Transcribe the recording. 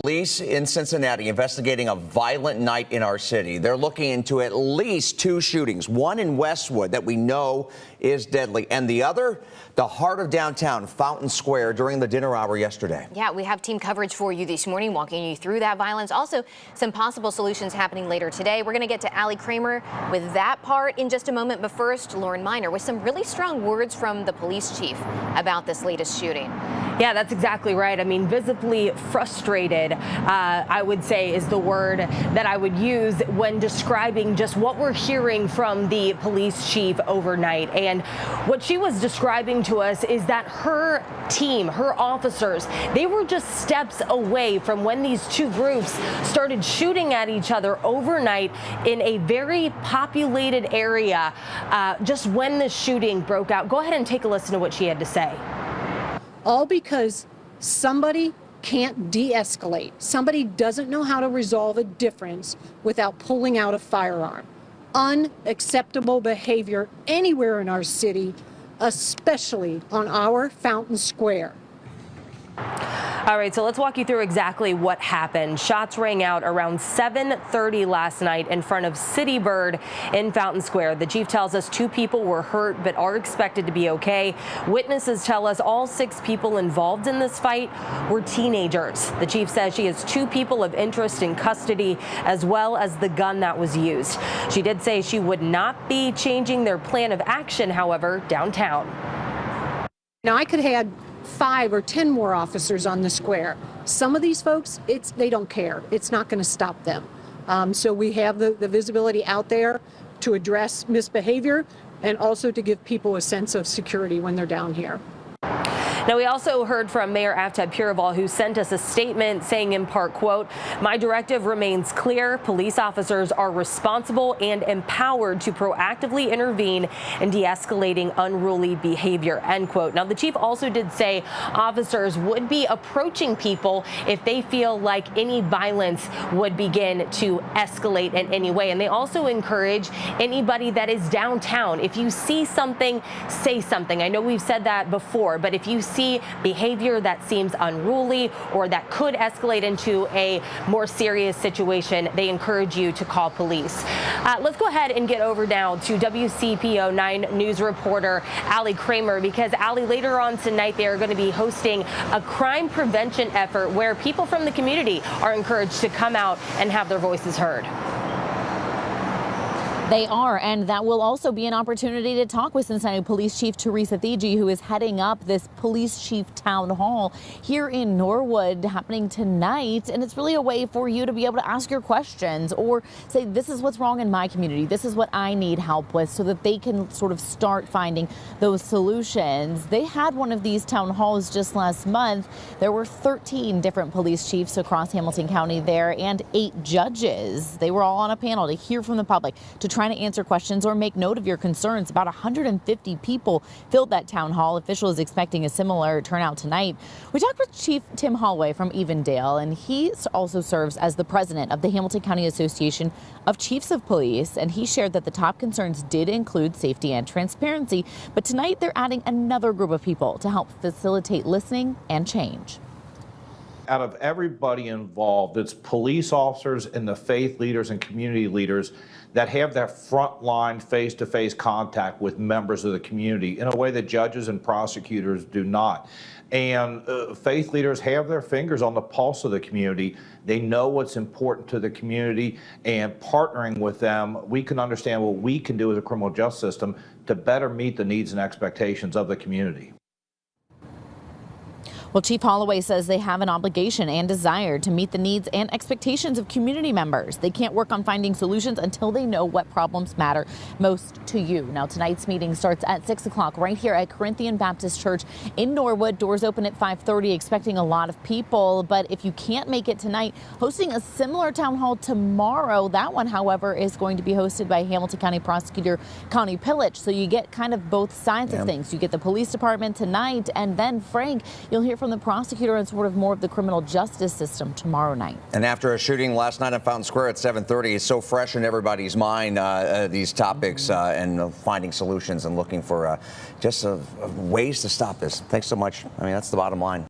Police in Cincinnati investigating a violent night in our city. They're looking into at least 2 shootings, one in Westwood that we know is deadly, and the other, the heart of downtown, Fountain Square, during the dinner hour yesterday. Yeah, we have team coverage for you this morning, walking you through that violence. Also, some possible solutions happening later today. We're going to get to Allie Kramer with that part in just a moment, but first, Lauren Miner with some really strong words from the police chief about this latest shooting. Yeah, that's exactly right. I mean, visibly frustrated, I would say, is the word that I would use when describing just what we're hearing from the police chief overnight. And what she was describing to us is that her team, her officers, they were just steps away from when these 2 groups started shooting at each other overnight in a very populated area just when the shooting broke out. Go ahead and take a listen to what she had to say. All because somebody can't de-escalate. Somebody doesn't know how to resolve a difference without pulling out a firearm. Unacceptable behavior anywhere in our city, especially on our Fountain Square. All right, so let's walk you through exactly what happened. Shots rang out around 7:30 last night in front of CityBird in Fountain Square. The chief tells us 2 people were hurt but are expected to be okay. Witnesses tell us all 6 people involved in this fight were teenagers. The chief says she has 2 people of interest in custody, as well as the gun that was used. She did say she would not be changing their plan of action, however, downtown. Now, I could have had 5 or 10 more officers on the square. Some of these folks, they don't care. It's not going to stop them. So we have the visibility out there to address misbehavior and also to give people a sense of security when they're down here. Now, we also heard from Mayor Aftab Purival, who sent us a statement saying in part, quote, "My directive remains clear. Police officers are responsible and empowered to proactively intervene in de-escalating unruly behavior," end quote. Now, the chief also did say officers would be approaching people if they feel like any violence would begin to escalate in any way. And they also encourage anybody that is downtown, if you see something, say something. I know we've said that before, but if you see behavior that seems unruly or that could escalate into a more serious situation, they encourage you to call police. Let's go ahead and get over now to WCPO 9 news reporter Allie Kramer, because Allie, later on tonight they are going to be hosting a crime prevention effort where people from the community are encouraged to come out and have their voices heard. They are, and that will also be an opportunity to talk with Cincinnati Police Chief Teresa Thigi, who is heading up this police chief town hall here in Norwood happening tonight. And it's really a way for you to be able to ask your questions or say, this is what's wrong in my community. This is what I need help with, so that they can sort of start finding those solutions. They had one of these town halls just last month. There were 13 different police chiefs across Hamilton County there and 8 judges. They were all on a panel to hear from the public, to trying to answer questions or make note of your concerns. About 150 people filled that town hall. Officials expecting a similar turnout tonight. We talked with Chief Tim Holloway from Evendale, and he also serves as the president of the Hamilton County Association of Chiefs of Police, and he shared that the top concerns did include safety and transparency, but tonight they're adding another group of people to help facilitate listening and change. Out of everybody involved, it's police officers and the faith leaders and community leaders that have that frontline face-to-face contact with members of the community in a way that judges and prosecutors do not. And faith leaders have their fingers on the pulse of the community. They know what's important to the community, and partnering with them, we can understand what we can do as a criminal justice system to better meet the needs and expectations of the community. Well, Chief Holloway says they have an obligation and desire to meet the needs and expectations of community members. They can't work on finding solutions until they know what problems matter most to you. Now, tonight's meeting starts at 6 o'clock right here at Corinthian Baptist Church in Norwood. Doors open at 5:30, expecting a lot of people. But if you can't make it tonight, hosting a similar town hall tomorrow. That one, however, is going to be hosted by Hamilton County Prosecutor Connie Pillich. So you get kind of both sides of things. You get the police department tonight, and then, Frank, you'll hear from the prosecutor and sort of more of the criminal justice system tomorrow night. And after a shooting last night in Fountain Square at 7:30, it's so fresh in everybody's mind, these topics and finding solutions and looking for just ways to stop this. Thanks so much. I mean, that's the bottom line.